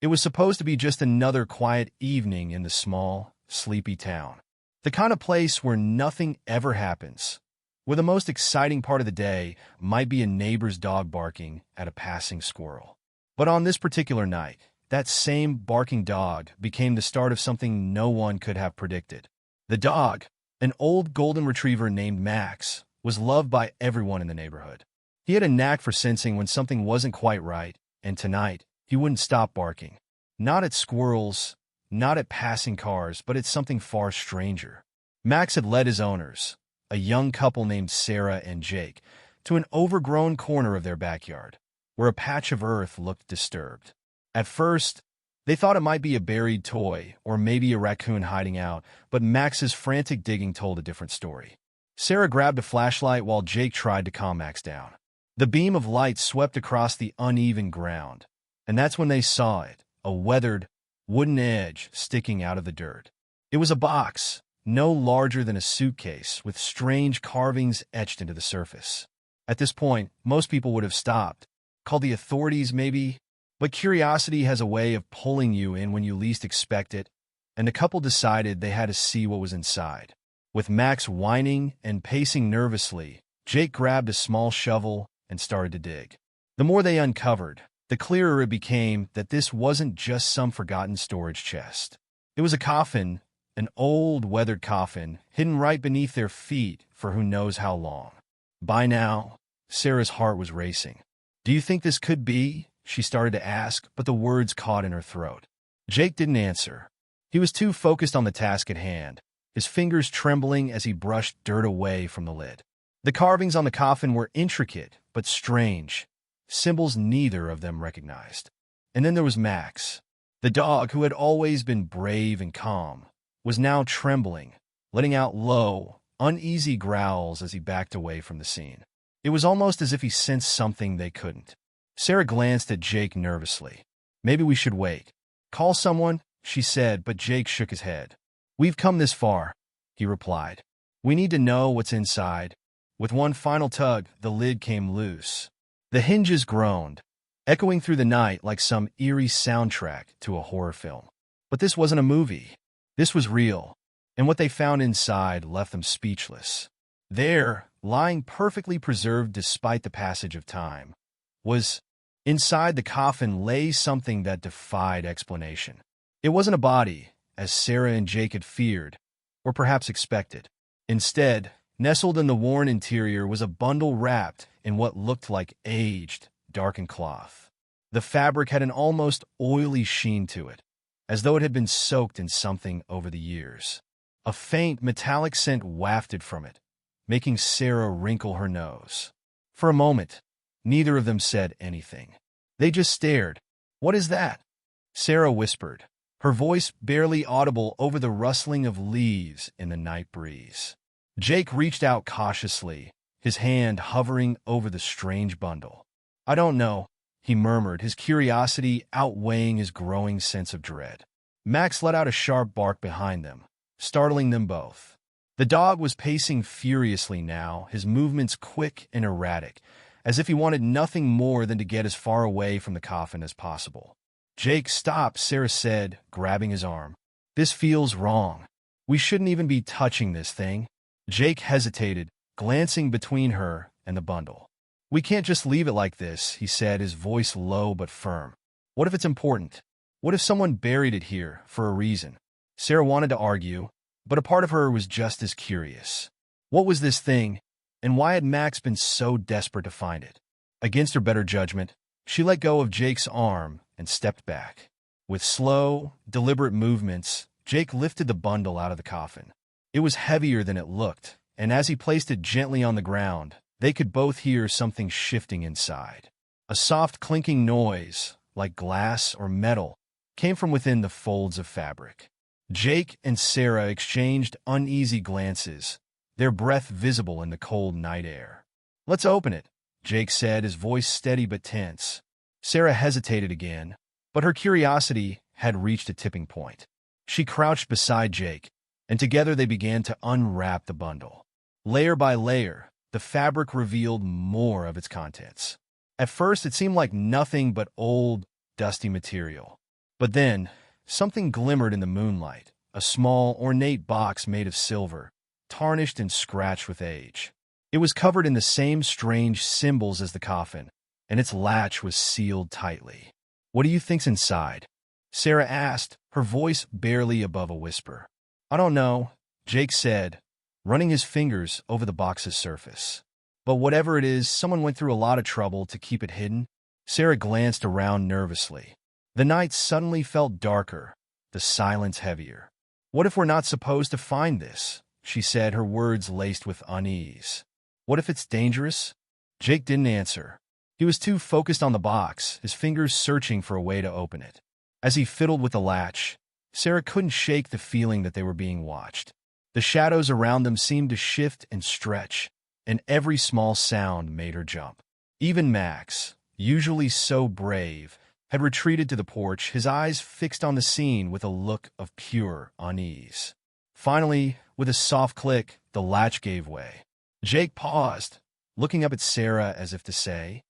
It was supposed to be just another quiet evening in the small, sleepy town. The kind of place where nothing ever happens, where the most exciting part of the day might be a neighbor's dog barking at a passing squirrel. But on this particular night, that same barking dog became the start of something no one could have predicted. The dog, an old golden retriever named Max, was loved by everyone in the neighborhood. He had a knack for sensing when something wasn't quite right, and tonight, he wouldn't stop barking. Not at squirrels, not at passing cars, but at something far stranger. Max had led his owners, a young couple named Sarah and Jake, to an overgrown corner of their backyard, where a patch of earth looked disturbed. At first, they thought it might be a buried toy or maybe a raccoon hiding out, but Max's frantic digging told a different story. Sarah grabbed a flashlight while Jake tried to calm Max down. The beam of light swept across the uneven ground, and that's when they saw it, a weathered, wooden edge sticking out of the dirt. It was a box, no larger than a suitcase, with strange carvings etched into the surface. At this point, most people would have stopped, called the authorities maybe, but curiosity has a way of pulling you in when you least expect it, and the couple decided they had to see what was inside. With Max whining and pacing nervously, Jake grabbed a small shovel and started to dig. The more they uncovered, the clearer it became that this wasn't just some forgotten storage chest. It was a coffin, an old, weathered coffin, hidden right beneath their feet for who knows how long. By now, Sarah's heart was racing. "Do you think this could be?" she started to ask, but the words caught in her throat. Jake didn't answer. He was too focused on the task at hand, his fingers trembling as he brushed dirt away from the lid. The carvings on the coffin were intricate, but strange, symbols neither of them recognized. And then there was Max. The dog, who had always been brave and calm, was now trembling, letting out low, uneasy growls as he backed away from the scene. It was almost as if he sensed something they couldn't. Sarah glanced at Jake nervously. "Maybe we should wait. Call someone," she said, but Jake shook his head. "We've come this far," he replied. "We need to know what's inside." With one final tug, the lid came loose. The hinges groaned, echoing through the night like some eerie soundtrack to a horror film. But this wasn't a movie. This was real, and what they found inside left them speechless. There, lying perfectly preserved despite the passage of time, was, inside the coffin lay something that defied explanation. It wasn't a body, as Sarah and Jake had feared, or perhaps expected. Instead, nestled in the worn interior was a bundle wrapped in what looked like aged, darkened cloth. The fabric had an almost oily sheen to it, as though it had been soaked in something over the years. A faint, metallic scent wafted from it, making Sarah wrinkle her nose. For a moment, neither of them said anything. They just stared. "What is that?" Sarah whispered, her voice barely audible over the rustling of leaves in the night breeze. Jake reached out cautiously, his hand hovering over the strange bundle. "I don't know," he murmured, his curiosity outweighing his growing sense of dread. Max let out a sharp bark behind them, startling them both. The dog was pacing furiously now, his movements quick and erratic, as if he wanted nothing more than to get as far away from the coffin as possible. "Jake, stop," Sarah said, grabbing his arm. "This feels wrong. We shouldn't even be touching this thing." Jake hesitated, glancing between her and the bundle. "We can't just leave it like this," he said, his voice low but firm. "What if it's important? What if someone buried it here for a reason?" Sarah wanted to argue, but a part of her was just as curious. What was this thing, and why had Max been so desperate to find it? Against her better judgment, she let go of Jake's arm and stepped back. With slow, deliberate movements, Jake lifted the bundle out of the coffin. It was heavier than it looked, and as he placed it gently on the ground, they could both hear something shifting inside. A soft clinking noise, like glass or metal, came from within the folds of fabric. Jake and Sarah exchanged uneasy glances, their breath visible in the cold night air. "Let's open it," Jake said, his voice steady but tense. Sarah hesitated again, but her curiosity had reached a tipping point. She crouched beside Jake, and together they began to unwrap the bundle. Layer by layer, the fabric revealed more of its contents. At first, it seemed like nothing but old, dusty material. But then, something glimmered in the moonlight, a small, ornate box made of silver, tarnished and scratched with age. It was covered in the same strange symbols as the coffin, and its latch was sealed tightly. "What do you think's inside?" Sarah asked, her voice barely above a whisper. "I don't know," Jake said, running his fingers over the box's surface. "But whatever it is, someone went through a lot of trouble to keep it hidden." Sarah glanced around nervously. The night suddenly felt darker, the silence heavier. "What if we're not supposed to find this?" she said, her words laced with unease. "What if it's dangerous?" Jake didn't answer. He was too focused on the box, his fingers searching for a way to open it. As he fiddled with the latch, Sarah couldn't shake the feeling that they were being watched. The shadows around them seemed to shift and stretch, and every small sound made her jump. Even Max, usually so brave, had retreated to the porch, his eyes fixed on the scene with a look of pure unease. Finally, with a soft click, the latch gave way. Jake paused, looking up at Sarah as if to say,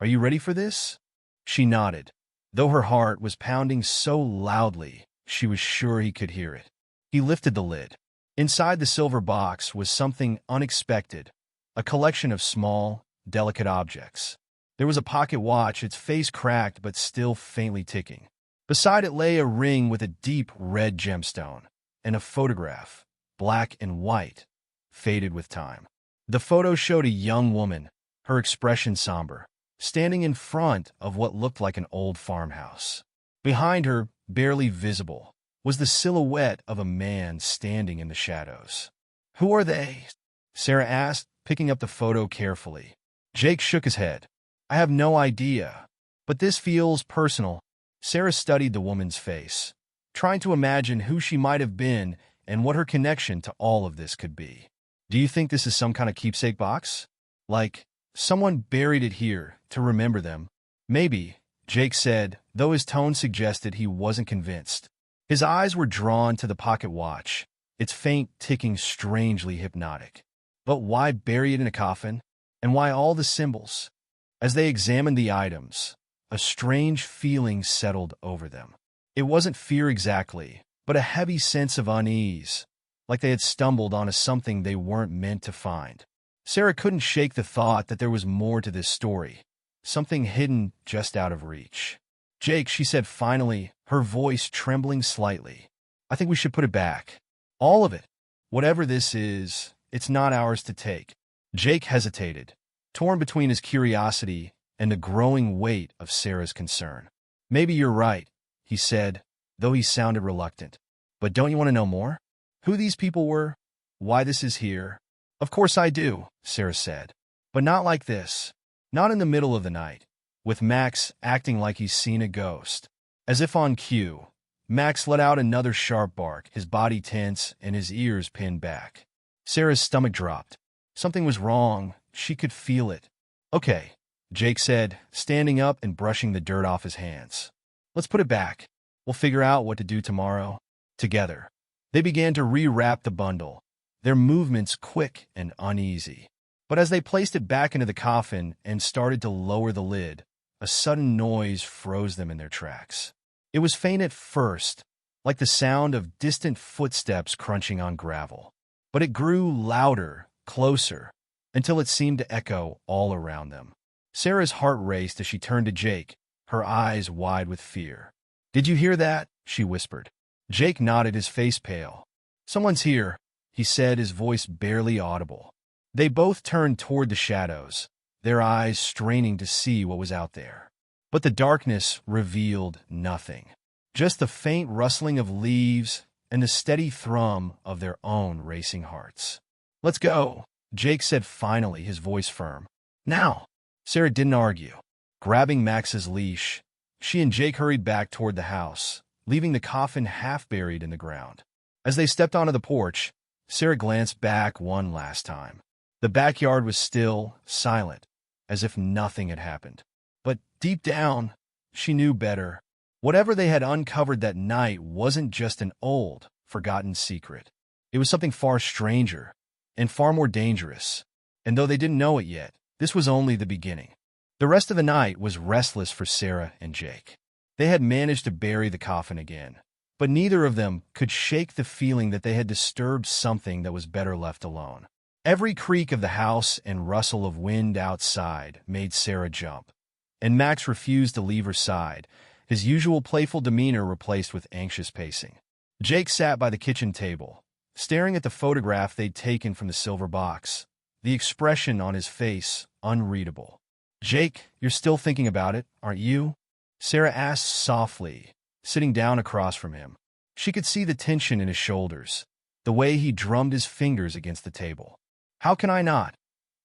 "Are you ready for this?" She nodded, though her heart was pounding so loudly she was sure he could hear it. He lifted the lid. Inside the silver box was something unexpected, a collection of small, delicate objects. There was a pocket watch, its face cracked but still faintly ticking. Beside it lay a ring with a deep red gemstone, and a photograph, black and white, faded with time. The photo showed a young woman, her expression somber, standing in front of what looked like an old farmhouse. Behind her, barely visible, was the silhouette of a man standing in the shadows. "Who are they?" Sarah asked, picking up the photo carefully. Jake shook his head. "I have no idea, but this feels personal." Sarah studied the woman's face, trying to imagine who she might have been and what her connection to all of this could be. "Do you think this is some kind of keepsake box? Like, someone buried it here to remember them?" "Maybe," Jake said, though his tone suggested he wasn't convinced. His eyes were drawn to the pocket watch, its faint ticking strangely hypnotic. But why bury it in a coffin? And why all the symbols? As they examined the items, a strange feeling settled over them. It wasn't fear exactly, but a heavy sense of unease, like they had stumbled onto something they weren't meant to find. Sarah couldn't shake the thought that there was more to this story, something hidden just out of reach. "Jake," she said finally, her voice trembling slightly, "I think we should put it back. All of it. Whatever this is, it's not ours to take." Jake hesitated, torn between his curiosity and the growing weight of Sarah's concern. "Maybe you're right," he said, though he sounded reluctant. "But don't you want to know more? Who these people were? Why this is here?" "Of course I do," Sarah said. "But not like this. Not in the middle of the night, with Max acting like he's seen a ghost." As if on cue, Max let out another sharp bark, his body tense and his ears pinned back. Sarah's stomach dropped. Something was wrong. She could feel it. "Okay," Jake said, standing up and brushing the dirt off his hands. "Let's put it back. We'll figure out what to do tomorrow." Together, they began to rewrap the bundle, their movements quick and uneasy. But as they placed it back into the coffin and started to lower the lid, a sudden noise froze them in their tracks. It was faint at first, like the sound of distant footsteps crunching on gravel. But it grew louder, closer, until it seemed to echo all around them. Sarah's heart raced as she turned to Jake, her eyes wide with fear. "Did you hear that?" she whispered. Jake nodded, his face pale. "Someone's here," he said, his voice barely audible. They both turned toward the shadows, their eyes straining to see what was out there. But the darkness revealed nothing, just the faint rustling of leaves and the steady thrum of their own racing hearts. "Let's go," Jake said finally, his voice firm. "Now." Sarah didn't argue. Grabbing Max's leash, she and Jake hurried back toward the house, leaving the coffin half buried in the ground. As they stepped onto the porch, Sarah glanced back one last time. The backyard was still, silent, as if nothing had happened. But deep down, she knew better. Whatever they had uncovered that night wasn't just an old, forgotten secret. It was something far stranger and far more dangerous. And though they didn't know it yet, this was only the beginning. The rest of the night was restless for Sarah and Jake. They had managed to bury the coffin again, but neither of them could shake the feeling that they had disturbed something that was better left alone. Every creak of the house and rustle of wind outside made Sarah jump, and Max refused to leave her side, his usual playful demeanor replaced with anxious pacing. Jake sat by the kitchen table, staring at the photograph they'd taken from the silver box, the expression on his face unreadable. "Jake, you're still thinking about it, aren't you?" Sarah asked softly, sitting down across from him. She could see the tension in his shoulders, the way he drummed his fingers against the table. "How can I not?"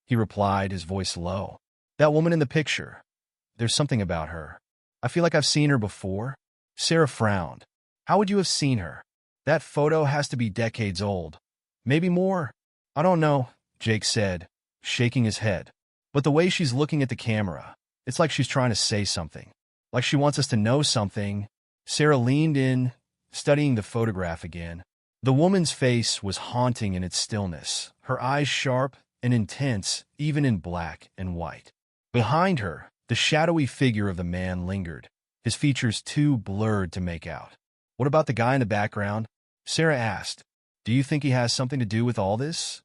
he replied, his voice low. "That woman in the picture. There's something about her. I feel like I've seen her before." Sarah frowned. "How would you have seen her? That photo has to be decades old. Maybe more." "I don't know," Jake said, shaking his head. "But the way she's looking at the camera, it's like she's trying to say something. Like she wants us to know something." Sarah leaned in, studying the photograph again. The woman's face was haunting in its stillness, her eyes sharp and intense, even in black and white. Behind her, the shadowy figure of the man lingered, his features too blurred to make out. "What about the guy in the background?" Sarah asked. "Do you think he has something to do with all this?"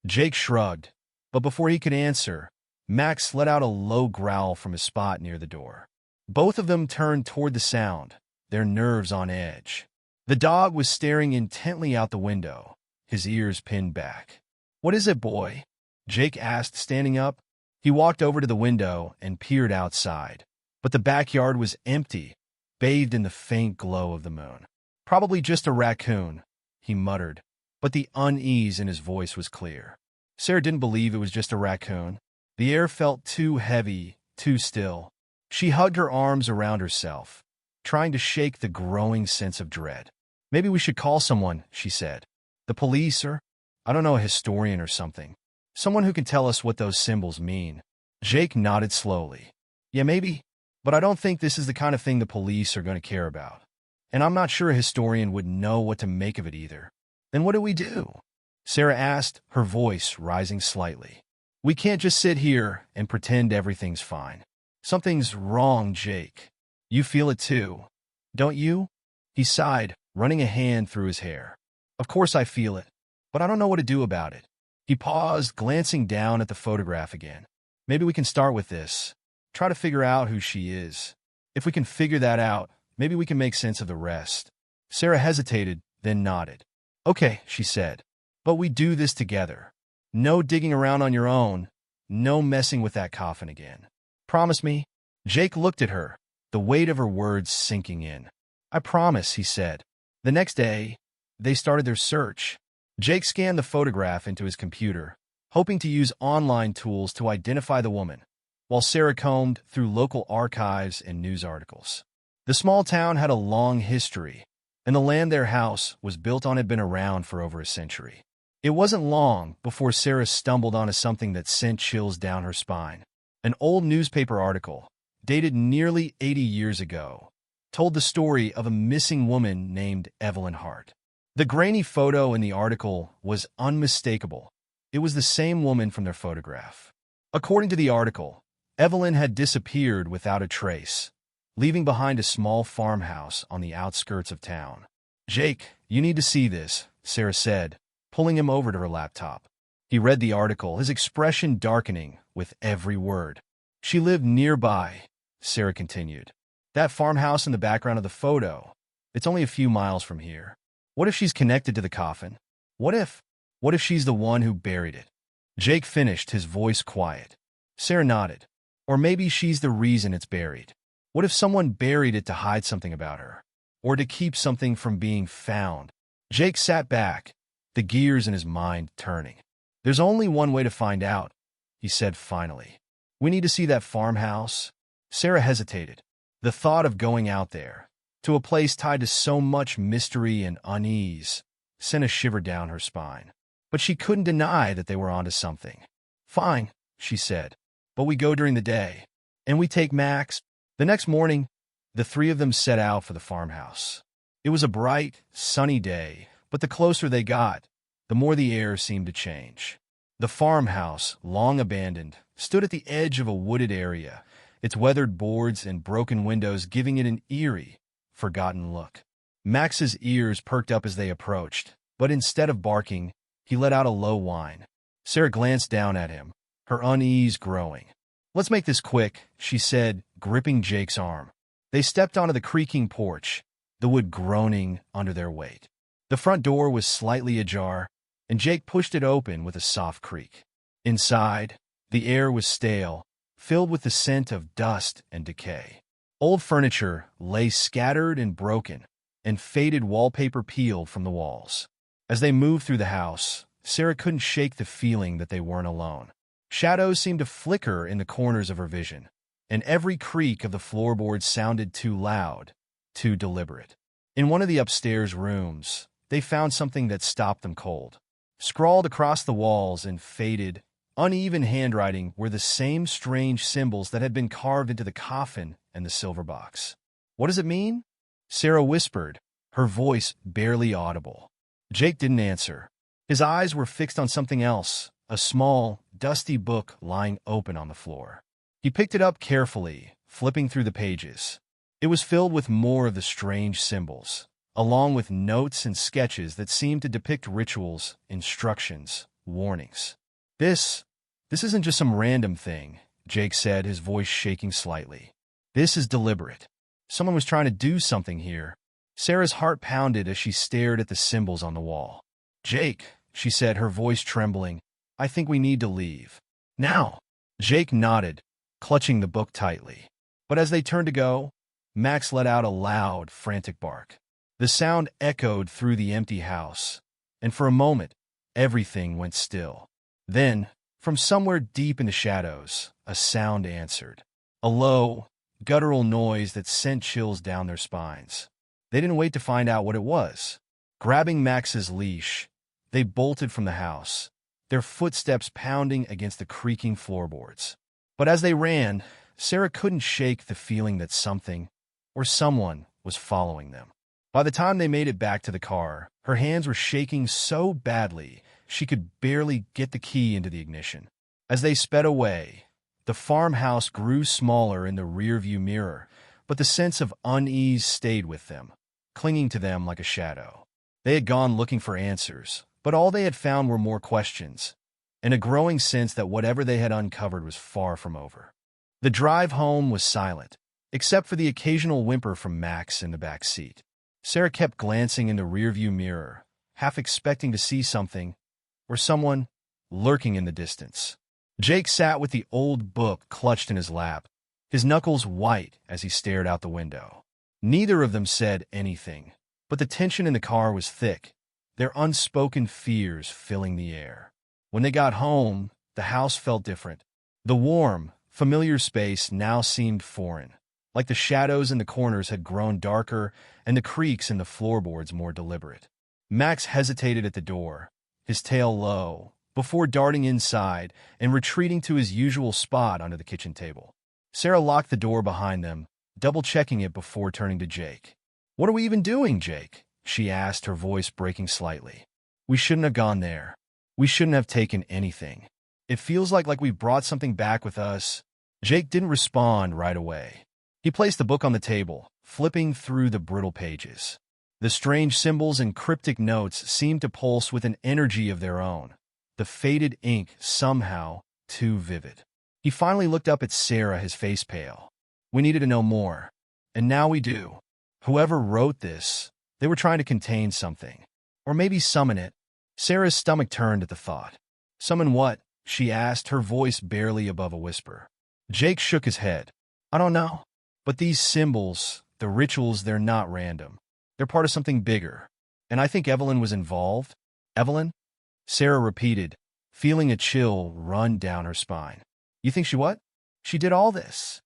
Jake shrugged, but before he could answer, Max let out a low growl from his spot near the door. Both of them turned toward the sound, their nerves on edge. The dog was staring intently out the window, his ears pinned back. "What is it, boy?" Jake asked, standing up. He walked over to the window and peered outside, but the backyard was empty, bathed in the faint glow of the moon. "Probably just a raccoon," he muttered, but the unease in his voice was clear. Sarah didn't believe it was just a raccoon. The air felt too heavy, too still. She hugged her arms around herself, trying to shake the growing sense of dread. "Maybe we should call someone," she said. "The police or, I don't know, a historian or something. Someone who can tell us what those symbols mean." Jake nodded slowly. "Yeah, maybe, but I don't think this is the kind of thing the police are going to care about. And I'm not sure a historian would know what to make of it either." "Then what do we do?" Sarah asked, her voice rising slightly. "We can't just sit here and pretend everything's fine. Something's wrong, Jake. You feel it too, don't you?" He sighed, running a hand through his hair. "Of course I feel it, but I don't know what to do about it." He paused, glancing down at the photograph again. "Maybe we can start with this. Try to figure out who she is. If we can figure that out, maybe we can make sense of the rest." Sarah hesitated, then nodded. "Okay," she said, "but we do this together. No digging around on your own. No messing with that coffin again. Promise me?" Jake looked at her, the weight of her words sinking in. "I promise," he said. The next day, they started their search. Jake scanned the photograph into his computer, hoping to use online tools to identify the woman, while Sarah combed through local archives and news articles. The small town had a long history, and the land their house was built on had been around for over a century. It wasn't long before Sarah stumbled onto something that sent chills down her spine. An old newspaper article, dated nearly 80 years ago, told the story of a missing woman named Evelyn Hart. The grainy photo in the article was unmistakable. It was the same woman from their photograph. According to the article, Evelyn had disappeared without a trace, leaving behind a small farmhouse on the outskirts of town. "Jake, you need to see this," Sarah said, pulling him over to her laptop. He read the article, his expression darkening with every word. "She lived nearby," Sarah continued. "That farmhouse in the background of the photo. It's only a few miles from here. What if she's connected to the coffin? What if she's the one who buried it?" Jake finished, his voice quiet. Sarah nodded. "Or maybe she's the reason it's buried. What if someone buried it to hide something about her? Or to keep something from being found?" Jake sat back, the gears in his mind turning. "There's only one way to find out," he said finally. "We need to see that farmhouse." Sarah hesitated. The thought of going out there, to a place tied to so much mystery and unease, sent a shiver down her spine. But she couldn't deny that they were onto something. "Fine," she said, "but we go during the day, and we take Max." The next morning, the three of them set out for the farmhouse. It was a bright, sunny day, but the closer they got, the more the air seemed to change. The farmhouse, long abandoned, stood at the edge of a wooded area, its weathered boards and broken windows giving it an eerie, forgotten look. Max's ears perked up as they approached, but instead of barking, he let out a low whine. Sarah glanced down at him, her unease growing. "Let's make this quick," she said, gripping Jake's arm. They stepped onto the creaking porch, the wood groaning under their weight. The front door was slightly ajar, and Jake pushed it open with a soft creak. Inside, the air was stale, filled with the scent of dust and decay. Old furniture lay scattered and broken, and faded wallpaper peeled from the walls. As they moved through the house, Sarah couldn't shake the feeling that they weren't alone. Shadows seemed to flicker in the corners of her vision, and every creak of the floorboards sounded too loud, too deliberate. In one of the upstairs rooms, they found something that stopped them cold. Scrawled across the walls in faded, uneven handwriting were the same strange symbols that had been carved into the coffin and the silver box. "What does it mean?" Sarah whispered, her voice barely audible. Jake didn't answer. His eyes were fixed on something else, a small, dusty book lying open on the floor. He picked it up carefully, flipping through the pages. It was filled with more of the strange symbols, along with notes and sketches that seemed to depict rituals, instructions, warnings. This isn't just some random thing," Jake said, his voice shaking slightly. "This is deliberate. Someone was trying to do something here." Sarah's heart pounded as she stared at the symbols on the wall. "Jake," she said, her voice trembling, "I think we need to leave. Now." Jake nodded, clutching the book tightly. But as they turned to go, Max let out a loud, frantic bark. The sound echoed through the empty house, and for a moment, everything went still. Then, from somewhere deep in the shadows, a sound answered. A low, guttural noise that sent chills down their spines. They didn't wait to find out what it was. Grabbing Max's leash, they bolted from the house, their footsteps pounding against the creaking floorboards. But as they ran, Sarah couldn't shake the feeling that something, or someone, was following them. By the time they made it back to the car, her hands were shaking so badly she could barely get the key into the ignition. As they sped away, the farmhouse grew smaller in the rearview mirror, but the sense of unease stayed with them, clinging to them like a shadow. They had gone looking for answers, but all they had found were more questions, and a growing sense that whatever they had uncovered was far from over. The drive home was silent, except for the occasional whimper from Max in the back seat. Sarah kept glancing in the rearview mirror, half expecting to see something, or someone, lurking in the distance. Jake sat with the old book clutched in his lap, his knuckles white as he stared out the window. Neither of them said anything, but the tension in the car was thick, their unspoken fears filling the air. When they got home, the house felt different. The warm, familiar space now seemed foreign, like the shadows in the corners had grown darker and the creaks in the floorboards more deliberate. Max hesitated at the door, his tail low, before darting inside and retreating to his usual spot under the kitchen table. Sarah locked the door behind them, double-checking it before turning to Jake. "What are we even doing, Jake?" she asked, her voice breaking slightly. "We shouldn't have gone there. We shouldn't have taken anything. It feels like we've brought something back with us." Jake didn't respond right away. He placed the book on the table, flipping through the brittle pages. The strange symbols and cryptic notes seemed to pulse with an energy of their own, the faded ink somehow too vivid. He finally looked up at Sarah, his face pale. "We needed to know more, and now we do. Whoever wrote this, they were trying to contain something, or maybe summon it." Sarah's stomach turned at the thought. "Summon what?" she asked, her voice barely above a whisper. Jake shook his head. "I don't know. But these symbols, the rituals, they're not random. They're part of something bigger. And I think Evelyn was involved." "Evelyn?" Sarah repeated, feeling a chill run down her spine. "You think she what?" "She did all this.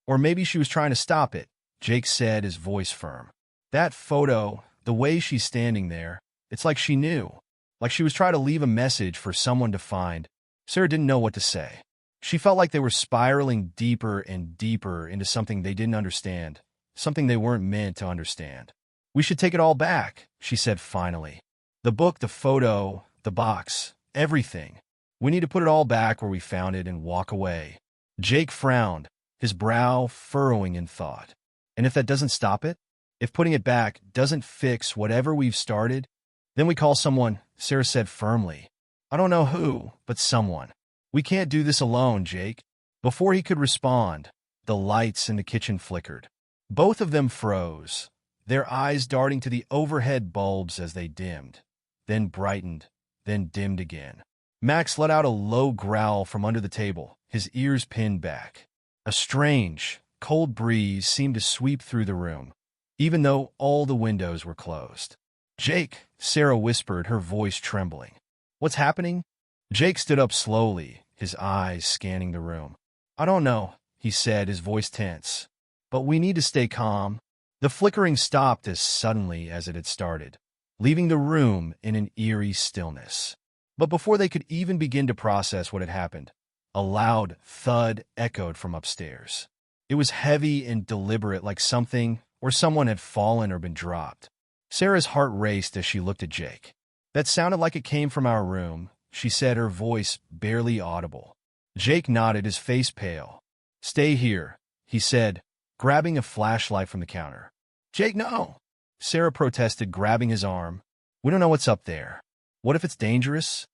Or maybe she was trying to stop it," Jake said, his voice firm. "That photo, the way she's standing there, it's like she knew. Like she was trying to leave a message for someone to find." Sarah didn't know what to say. She felt like they were spiraling deeper and deeper into something they didn't understand, something they weren't meant to understand. "We should take it all back," she said finally. "The book, the photo, the box, everything. We need to put it all back where we found it and walk away." Jake frowned, his brow furrowing in thought. And if that doesn't stop it, if putting it back doesn't fix whatever we've started, then we call someone, Sarah said firmly. I don't know who, but someone. We can't do this alone, Jake. Before he could respond, the lights in the kitchen flickered. Both of them froze, their eyes darting to the overhead bulbs as they dimmed, then brightened, then dimmed again. Max let out a low growl from under the table, his ears pinned back. A strange, cold breeze seemed to sweep through the room, even though all the windows were closed. Jake, Sarah whispered, her voice trembling. What's happening? Jake stood up slowly, his eyes scanning the room. I don't know, he said, his voice tense. But we need to stay calm. The flickering stopped as suddenly as it had started, leaving the room in an eerie stillness. But before they could even begin to process what had happened, a loud thud echoed from upstairs. It was heavy and deliberate, like something or someone had fallen or been dropped. Sarah's heart raced as she looked at Jake. That sounded like it came from our room, she said, her voice barely audible. Jake nodded, his face pale. Stay here, he said, grabbing a flashlight from the counter. Jake, no, Sarah protested, grabbing his arm. We don't know what's up there. What if it's dangerous?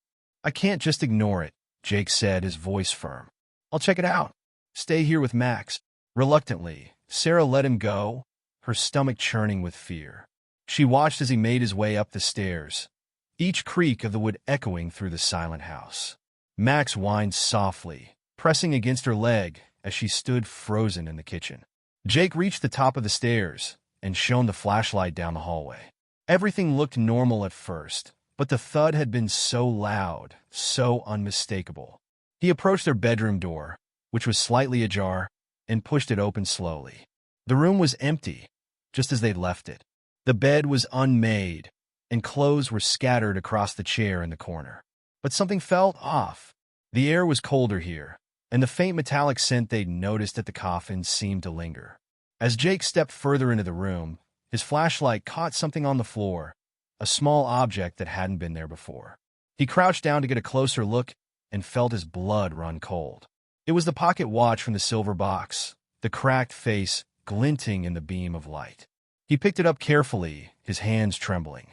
I can't just ignore it, Jake said, his voice firm. I'll check it out. Stay here with Max. Reluctantly, Sarah let him go, her stomach churning with fear. She watched as he made his way up the stairs, each creak of the wood echoing through the silent house. Max whined softly, pressing against her leg as she stood frozen in the kitchen. Jake reached the top of the stairs and shone the flashlight down the hallway. Everything looked normal at first, but the thud had been so loud, so unmistakable. He approached their bedroom door, which was slightly ajar, and pushed it open slowly. The room was empty, just as they'd left it. The bed was unmade, and clothes were scattered across the chair in the corner. But something felt off. The air was colder here, and the faint metallic scent they'd noticed at the coffin seemed to linger. As Jake stepped further into the room, his flashlight caught something on the floor, a small object that hadn't been there before. He crouched down to get a closer look and felt his blood run cold. It was the pocket watch from the silver box, the cracked face glinting in the beam of light. He picked it up carefully, his hands trembling.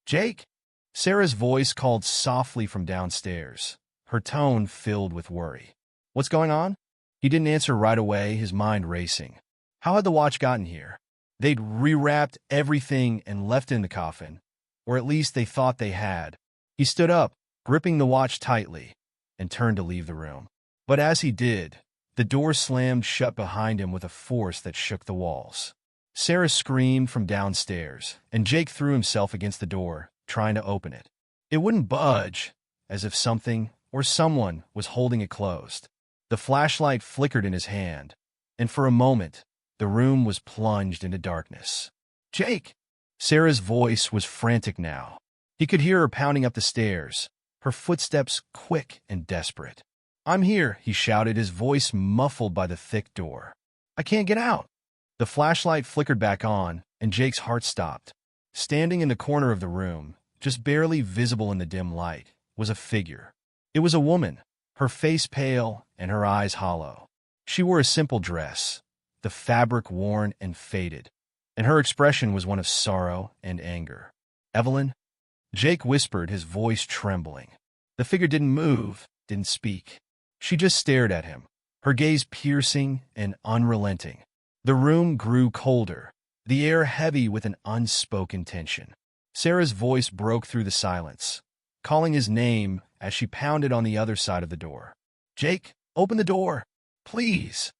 Jake? Sarah's voice called softly from downstairs, her tone filled with worry. What's going on? He didn't answer right away, his mind racing. How had the watch gotten here? They'd rewrapped everything and left it in the coffin, or at least they thought they had. He stood up, gripping the watch tightly, and turned to leave the room. But as he did, the door slammed shut behind him with a force that shook the walls. Sarah screamed from downstairs, and Jake threw himself against the door, trying to open it. It wouldn't budge, as if something or someone was holding it closed. The flashlight flickered in his hand, and for a moment, the room was plunged into darkness. Jake! Sarah's voice was frantic now. He could hear her pounding up the stairs, her footsteps quick and desperate. I'm here, he shouted, his voice muffled by the thick door. I can't get out. The flashlight flickered back on, and Jake's heart stopped. Standing in the corner of the room, just barely visible in the dim light, was a figure. It was a woman, her face pale and her eyes hollow. She wore a simple dress, the fabric worn and faded, and her expression was one of sorrow and anger. Evelyn? Jake whispered, his voice trembling. The figure didn't move, didn't speak. She just stared at him, her gaze piercing and unrelenting. The room grew colder, the air heavy with an unspoken tension. Sarah's voice broke through the silence, calling his name as she pounded on the other side of the door. Jake, open the door, please.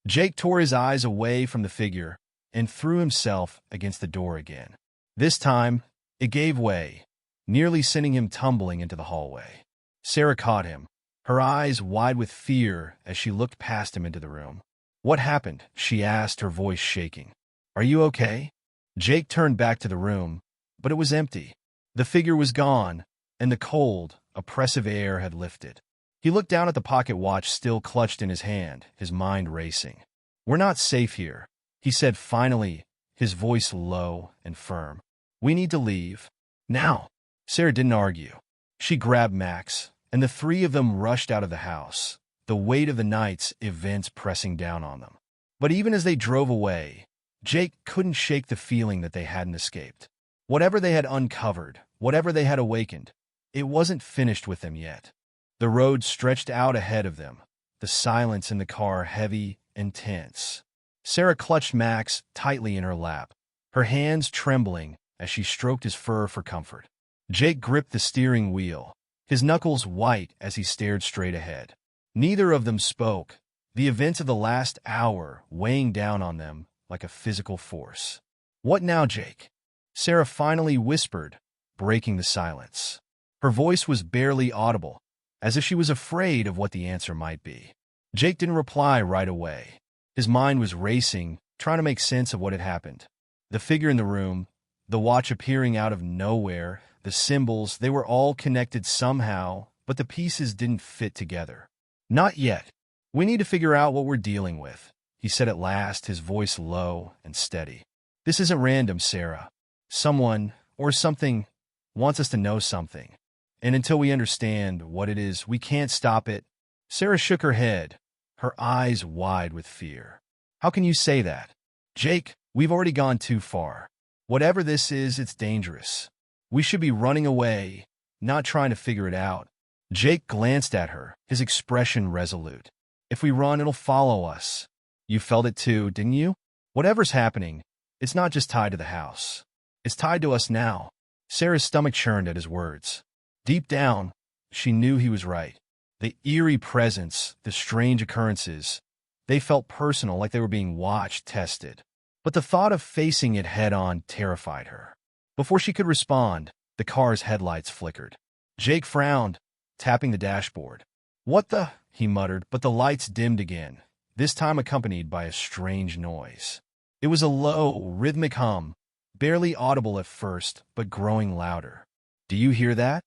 Jake tore his eyes away from the figure and threw himself against the door again. This time, it gave way, nearly sending him tumbling into the hallway. Sarah caught him, her eyes wide with fear as she looked past him into the room. What happened? She asked, her voice shaking. Are you okay? Jake turned back to the room, but it was empty. The figure was gone, and the cold, oppressive air had lifted. He looked down at the pocket watch still clutched in his hand, his mind racing. We're not safe here, he said finally, his voice low and firm. We need to leave. Now. Sarah didn't argue. She grabbed Max, and the three of them rushed out of the house, the weight of the night's events pressing down on them. But even as they drove away, Jake couldn't shake the feeling that they hadn't escaped. Whatever they had uncovered, whatever they had awakened, it wasn't finished with them yet. The road stretched out ahead of them, the silence in the car heavy and tense. Sarah clutched Max tightly in her lap, her hands trembling as she stroked his fur for comfort. Jake gripped the steering wheel, his knuckles white as he stared straight ahead. Neither of them spoke, the events of the last hour weighing down on them like a physical force. "What now, Jake?" Sarah finally whispered, breaking the silence. Her voice was barely audible, as if she was afraid of what the answer might be. Jake didn't reply right away. His mind was racing, trying to make sense of what had happened. The figure in the room, the watch appearing out of nowhere, the symbols, they were all connected somehow, but the pieces didn't fit together. "Not yet. We need to figure out what we're dealing with," he said at last, his voice low and steady. "This isn't random, Sarah. Someone, or something, wants us to know something. And until we understand what it is, we can't stop it." Sarah shook her head, her eyes wide with fear. "How can you say that? Jake, we've already gone too far. Whatever this is, it's dangerous. We should be running away, not trying to figure it out." Jake glanced at her, his expression resolute. "If we run, it'll follow us. You felt it too, didn't you? Whatever's happening, it's not just tied to the house. It's tied to us now." Sarah's stomach churned at his words. Deep down, she knew he was right. The eerie presence, the strange occurrences, they felt personal, like they were being watched, tested. But the thought of facing it head-on terrified her. Before she could respond, the car's headlights flickered. Jake frowned, tapping the dashboard. "What the?" he muttered, but the lights dimmed again, this time accompanied by a strange noise. It was a low, rhythmic hum, barely audible at first, but growing louder. "Do you hear that?"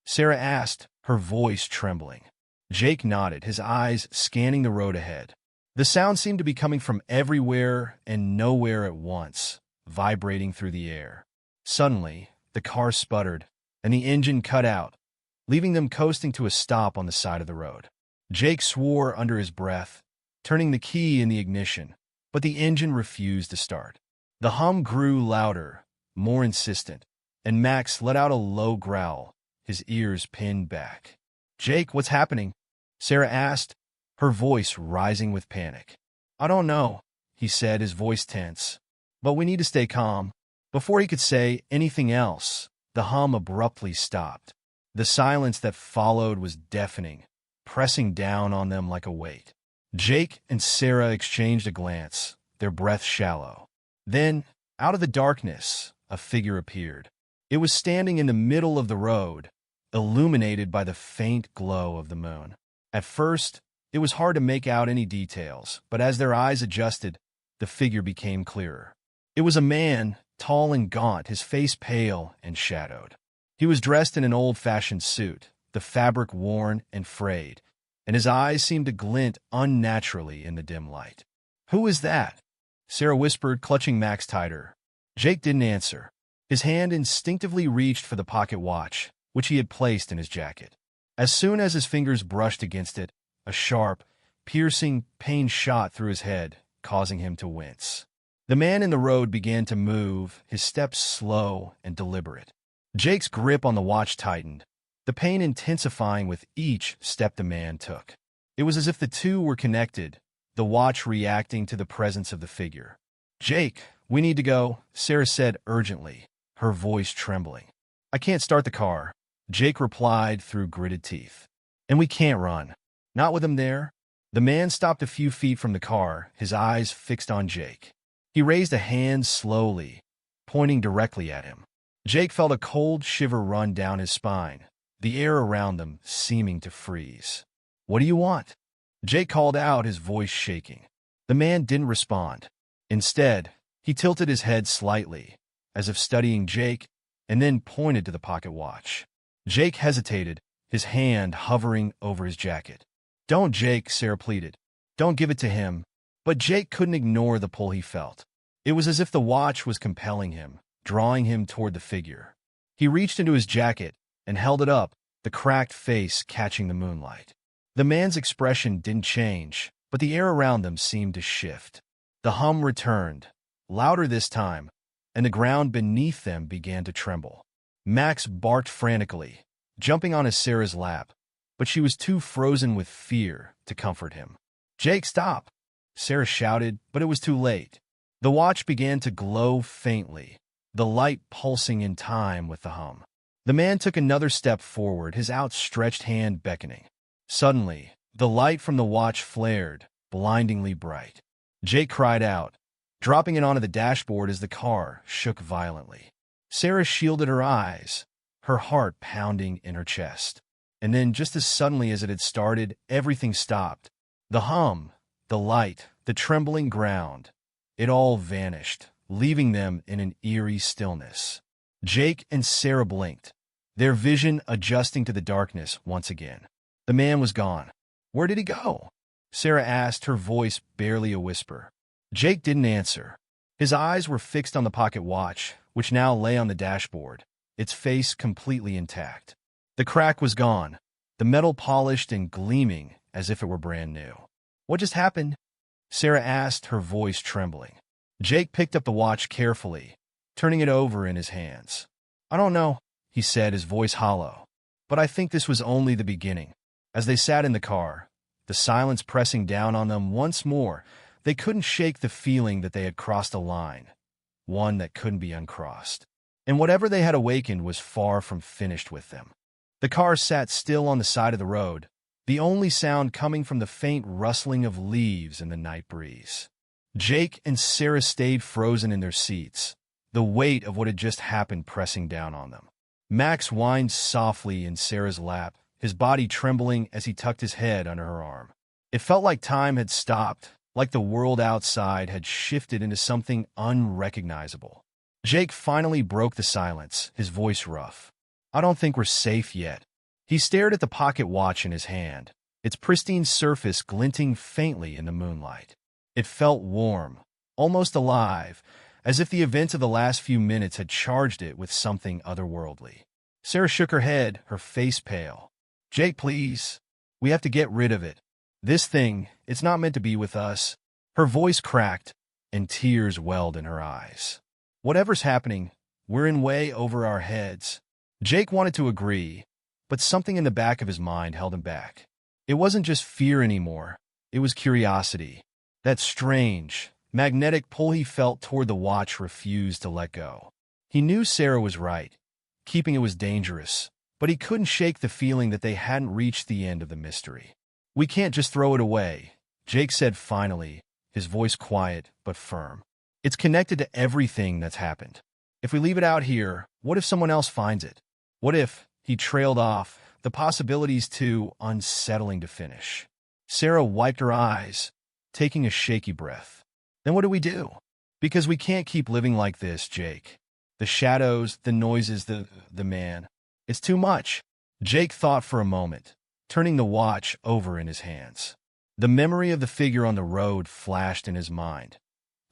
Sarah asked, her voice trembling. Jake nodded, his eyes scanning the road ahead. The sound seemed to be coming from everywhere and nowhere at once, vibrating through the air. Suddenly, the car sputtered, and the engine cut out, leaving them coasting to a stop on the side of the road. Jake swore under his breath, turning the key in the ignition, but the engine refused to start. The hum grew louder, more insistent, and Max let out a low growl, his ears pinned back. "Jake, what's happening?" Sarah asked, her voice rising with panic. "I don't know," he said, his voice tense. "But we need to stay calm." Before he could say anything else, the hum abruptly stopped. The silence that followed was deafening, pressing down on them like a weight. Jake and Sarah exchanged a glance, their breath shallow. Then, out of the darkness, a figure appeared. It was standing in the middle of the road, illuminated by the faint glow of the moon. At first, it was hard to make out any details, but as their eyes adjusted, the figure became clearer. It was a man, tall and gaunt, his face pale and shadowed. He was dressed in an old-fashioned suit, the fabric worn and frayed, and his eyes seemed to glint unnaturally in the dim light. "Who is that?" Sarah whispered, clutching Max tighter. Jake didn't answer. His hand instinctively reached for the pocket watch, which he had placed in his jacket. As soon as his fingers brushed against it, a sharp, piercing pain shot through his head, causing him to wince. The man in the road began to move, his steps slow and deliberate. Jake's grip on the watch tightened, the pain intensifying with each step the man took. It was as if the two were connected, the watch reacting to the presence of the figure. "Jake, we need to go," Sarah said urgently, her voice trembling. "I can't start the car," Jake replied through gritted teeth. "And we can't run. Not with him there." The man stopped a few feet from the car, his eyes fixed on Jake. He raised a hand slowly, pointing directly at him. Jake felt a cold shiver run down his spine, the air around them seeming to freeze. "What do you want?" Jake called out, his voice shaking. The man didn't respond. Instead, he tilted his head slightly, as if studying Jake, and then pointed to the pocket watch. Jake hesitated, his hand hovering over his jacket. "Don't, Jake," Sarah pleaded. "Don't give it to him." But Jake couldn't ignore the pull he felt. It was as if the watch was compelling him, drawing him toward the figure. He reached into his jacket and held it up, the cracked face catching the moonlight. The man's expression didn't change, but the air around them seemed to shift. The hum returned, louder this time, and the ground beneath them began to tremble. Max barked frantically, jumping onto Sarah's lap, but she was too frozen with fear to comfort him. "Jake, stop!" Sarah shouted, but it was too late. The watch began to glow faintly, the light pulsing in time with the hum. The man took another step forward, his outstretched hand beckoning. Suddenly, the light from the watch flared, blindingly bright. Jake cried out, dropping it onto the dashboard as the car shook violently. Sarah shielded her eyes, her heart pounding in her chest. And then, just as suddenly as it had started, everything stopped. The hum, the light, the trembling ground, it all vanished, leaving them in an eerie stillness. Jake and Sarah blinked, their vision adjusting to the darkness once again. The man was gone. "Where did he go?" Sarah asked, her voice barely a whisper. Jake didn't answer. His eyes were fixed on the pocket watch, which now lay on the dashboard, its face completely intact. The crack was gone, the metal polished and gleaming as if it were brand new. "What just happened?" Sarah asked, her voice trembling. Jake picked up the watch carefully, turning it over in his hands. "I don't know," he said, his voice hollow. "But I think this was only the beginning." As they sat in the car, the silence pressing down on them once more, they couldn't shake the feeling that they had crossed a line, one that couldn't be uncrossed. And whatever they had awakened was far from finished with them. The car sat still on the side of the road, the only sound coming from the faint rustling of leaves in the night breeze. Jake and Sarah stayed frozen in their seats, the weight of what had just happened pressing down on them. Max whined softly in Sarah's lap, his body trembling as he tucked his head under her arm. It felt like time had stopped, like the world outside had shifted into something unrecognizable. Jake finally broke the silence, his voice rough. "I don't think we're safe yet." He stared at the pocket watch in his hand, its pristine surface glinting faintly in the moonlight. It felt warm, almost alive, as if the events of the last few minutes had charged it with something otherworldly. Sarah shook her head, her face pale. "Jake, please. We have to get rid of it. This thing, it's not meant to be with us." Her voice cracked, and tears welled in her eyes. "Whatever's happening, we're in way over our heads." Jake wanted to agree, but something in the back of his mind held him back. It wasn't just fear anymore, it was curiosity. That strange, magnetic pull he felt toward the watch refused to let go. He knew Sarah was right. Keeping it was dangerous, but he couldn't shake the feeling that they hadn't reached the end of the mystery. "We can't just throw it away," Jake said finally, his voice quiet but firm. "It's connected to everything that's happened. If we leave it out here, what if someone else finds it? What if—" He trailed off, the possibilities too unsettling to finish. Sarah wiped her eyes, taking a shaky breath. "Then what do we do? Because we can't keep living like this, Jake. The shadows, the noises, the man. It's too much." Jake thought for a moment, turning the watch over in his hands. The memory of the figure on the road flashed in his mind.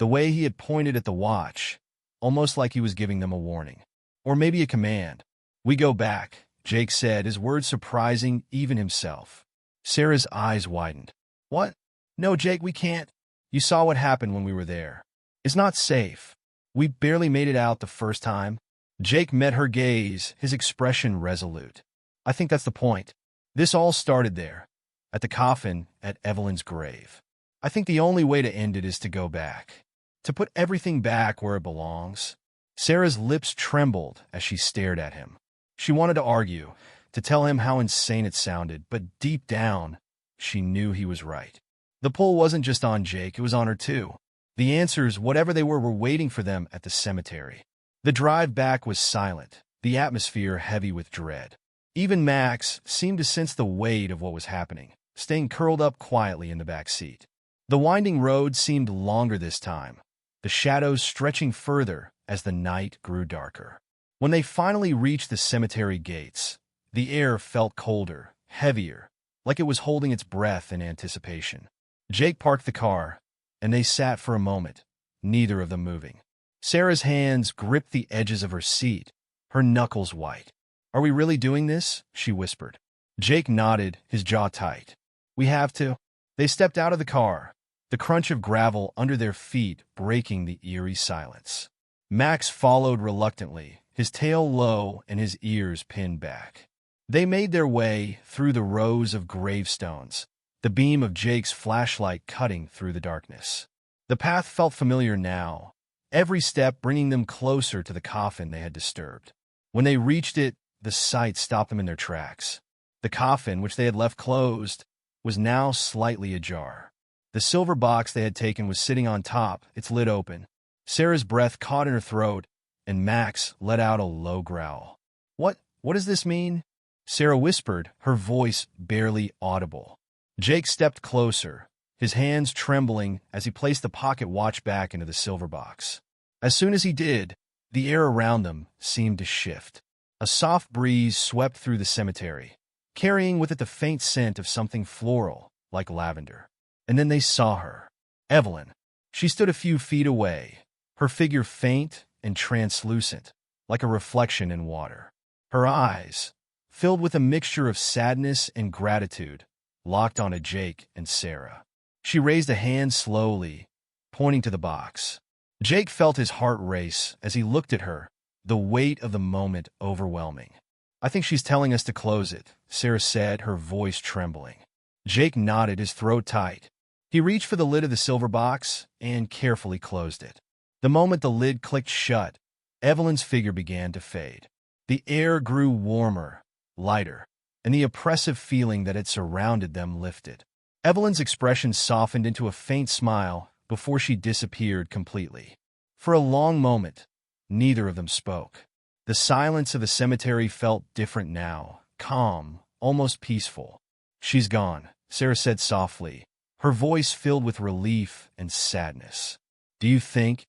The way he had pointed at the watch, almost like he was giving them a warning. Or maybe a command. "We go back," Jake said, his words surprising even himself. Sarah's eyes widened. "What? No, Jake, we can't. You saw what happened when we were there. It's not safe. We barely made it out the first time." Jake met her gaze, his expression resolute. "I think that's the point. This all started there, at the coffin at Evelyn's grave. I think the only way to end it is to go back, to put everything back where it belongs." Sarah's lips trembled as she stared at him. She wanted to argue, to tell him how insane it sounded, but deep down, she knew he was right. The pull wasn't just on Jake, it was on her too. The answers, whatever they were waiting for them at the cemetery. The drive back was silent, the atmosphere heavy with dread. Even Max seemed to sense the weight of what was happening, staying curled up quietly in the back seat. The winding road seemed longer this time, the shadows stretching further as the night grew darker. When they finally reached the cemetery gates, the air felt colder, heavier, like it was holding its breath in anticipation. Jake parked the car, and they sat for a moment, neither of them moving. Sarah's hands gripped the edges of her seat, her knuckles white. "Are we really doing this?" she whispered. Jake nodded, his jaw tight. "We have to." They stepped out of the car, the crunch of gravel under their feet breaking the eerie silence. Max followed reluctantly, his tail low and his ears pinned back. They made their way through the rows of gravestones, the beam of Jake's flashlight cutting through the darkness. The path felt familiar now, every step bringing them closer to the coffin they had disturbed. When they reached it, the sight stopped them in their tracks. The coffin, which they had left closed, was now slightly ajar. The silver box they had taken was sitting on top, its lid open. Sarah's breath caught in her throat, and Max let out a low growl. What does this mean?" Sarah whispered, her voice barely audible. Jake stepped closer, his hands trembling as he placed the pocket watch back into the silver box. As soon as he did, the air around them seemed to shift. A soft breeze swept through the cemetery, carrying with it the faint scent of something floral, like lavender. And then they saw her. Evelyn. She stood a few feet away, her figure faint and translucent, like a reflection in water. Her eyes, filled with a mixture of sadness and gratitude, locked onto Jake and Sarah. She raised a hand slowly, pointing to the box. Jake felt his heart race as he looked at her, the weight of the moment overwhelming. "I think she's telling us to close it," Sarah said, her voice trembling. Jake nodded, his throat tight. He reached for the lid of the silver box and carefully closed it. The moment the lid clicked shut, Evelyn's figure began to fade. The air grew warmer, lighter, and the oppressive feeling that had surrounded them lifted. Evelyn's expression softened into a faint smile before she disappeared completely. For a long moment, neither of them spoke. The silence of the cemetery felt different now, calm, almost peaceful. "She's gone," Sarah said softly, her voice filled with relief and sadness. Do you think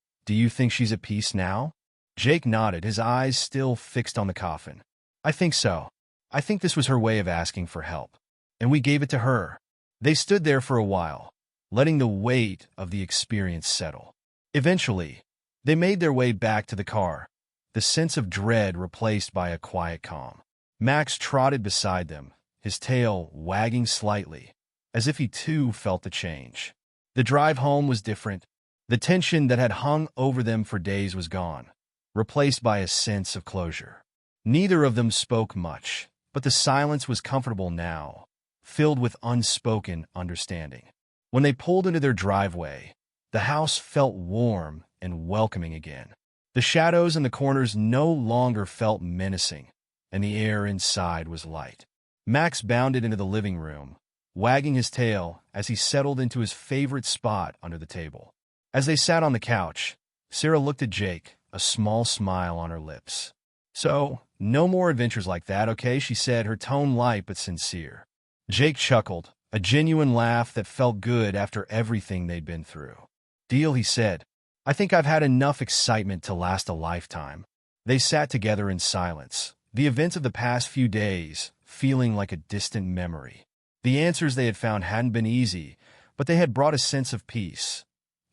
she's at peace now?" Jake nodded, his eyes still fixed on the coffin. "I think so. I think this was her way of asking for help. And we gave it to her." They stood there for a while, letting the weight of the experience settle. Eventually, they made their way back to the car, the sense of dread replaced by a quiet calm. Max trotted beside them, his tail wagging slightly, as if he too felt the change. The drive home was different. The tension that had hung over them for days was gone, replaced by a sense of closure. Neither of them spoke much, but the silence was comfortable now, filled with unspoken understanding. When they pulled into their driveway, the house felt warm and welcoming again. The shadows in the corners no longer felt menacing, and the air inside was light. Max bounded into the living room, wagging his tail as he settled into his favorite spot under the table. As they sat on the couch, Sarah looked at Jake, a small smile on her lips. "So, no more adventures like that, okay?" she said, her tone light but sincere. Jake chuckled, a genuine laugh that felt good after everything they'd been through. "Deal," he said. "I think I've had enough excitement to last a lifetime." They sat together in silence, the events of the past few days feeling like a distant memory. The answers they had found hadn't been easy, but they had brought a sense of peace,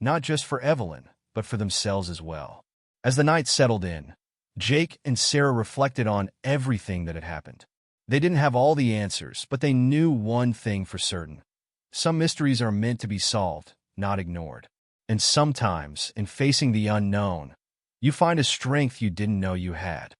not just for Evelyn, but for themselves as well. As the night settled in, Jake and Sarah reflected on everything that had happened. They didn't have all the answers, but they knew one thing for certain. Some mysteries are meant to be solved, not ignored. And sometimes, in facing the unknown, you find a strength you didn't know you had.